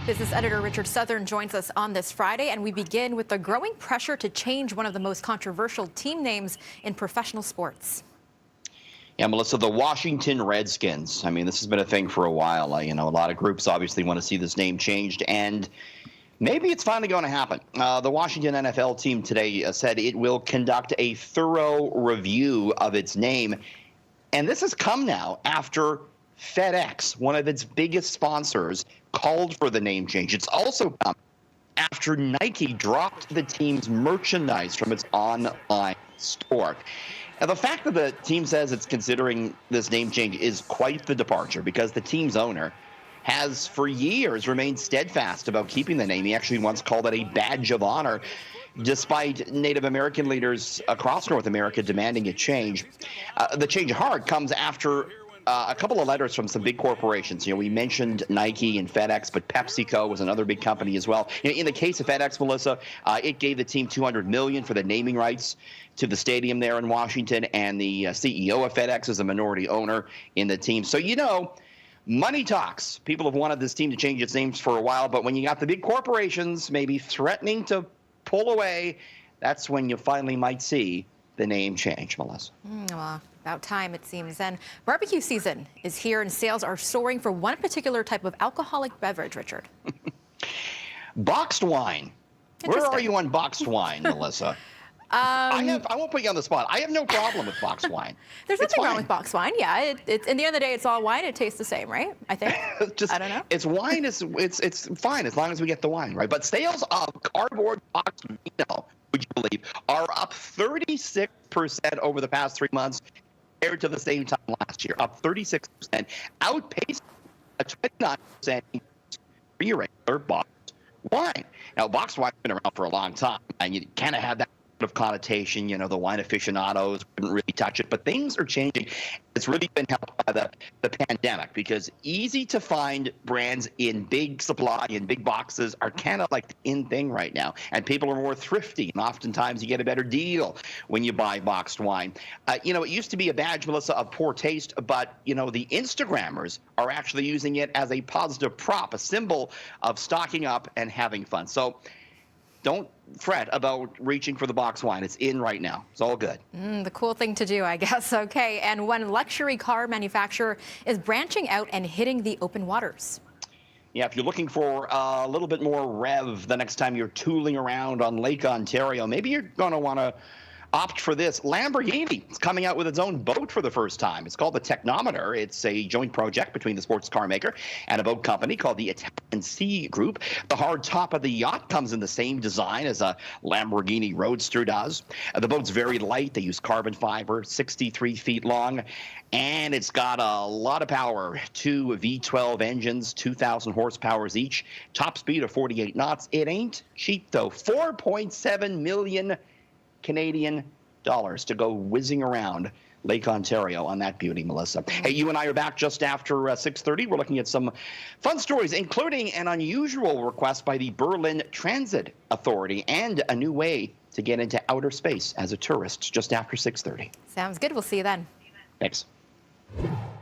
Business editor Richard Southern joins us on this Friday, and we begin with the growing pressure to change one of the most controversial team names in professional sports. Yeah, Melissa, the Washington Redskins. I mean, this has been a thing for a while. A lot of groups obviously want to see this name changed, and maybe it's finally going to happen. The Washington NFL team today said it will conduct a thorough review of its name, and this has come now after FedEx, one of its biggest sponsors, called for the name change. It's also come after Nike dropped the team's merchandise from its online store. Now, the fact that the team says it's considering this name change is quite the departure, because the team's owner has for years remained steadfast about keeping the name. He actually once called it a badge of honor, despite Native American leaders across North America demanding a change. The change of heart comes after a couple of letters from some big corporations. We mentioned Nike and FedEx, but PepsiCo was another big company as well. In the case of FedEx, Melissa, it gave the team $200 million for the naming rights to the stadium there in Washington, and the CEO of FedEx is a minority owner in the team. So, money talks. People have wanted this team to change its names for a while, but when you got the big corporations maybe threatening to pull away, that's when you finally might see the name change, Melissa. Well, about time, it seems. And barbecue season is here, and sales are soaring for one particular type of alcoholic beverage, Richard. Boxed wine. Where are you on boxed wine, Melissa? I won't put you on the spot. I have no problem with boxed wine. There's nothing wrong with boxed wine. Yeah, it's in the end of the day, it's all wine. It tastes the same, right? I think. I don't know. It's wine. It's fine as long as we get the wine, right? But sales of cardboard boxed vino, would you believe, are up 36% over the past 3 months compared to the same time last year. Up 36%, outpaced a 29% increase for your regular boxed wine. Now, boxed wine's been around for a long time, and you kind of have that of connotation. The wine aficionados wouldn't really touch it, but things are changing. It's really been helped by the pandemic, because easy to find brands in big supply and big boxes are kind of like the in thing right now, and people are more thrifty, and oftentimes you get a better deal when you buy boxed wine. It used to be a badge, Melissa, of poor taste, but the Instagrammers are actually using it as a positive prop, a symbol of stocking up and having fun. So don't fret about reaching for the box wine. It's in right now. It's all good. The cool thing to do, I guess. Okay. And one luxury car manufacturer is branching out and hitting the open waters. Yeah, if you're looking for a little bit more rev the next time you're tooling around on Lake Ontario, maybe you're going to want to opt for this. Lamborghini is coming out with its own boat for the first time. It's called the Technometer. It's a joint project between the sports car maker and a boat company called the Italian Sea Group. The hard top of the yacht comes in the same design as a Lamborghini Roadster does. The boat's very light. They use carbon fiber, 63 feet long, and it's got a lot of power. 2 V12 engines, 2,000 horsepower each, top speed of 48 knots. It ain't cheap, though. 4.7 million Canadian dollars to go whizzing around Lake Ontario on that beauty, Melissa. Hey, you and I are back just after 6:30. We're looking at some fun stories, including an unusual request by the Berlin Transit Authority and a new way to get into outer space as a tourist, just after 6:30. Sounds good. We'll see you then. Thanks.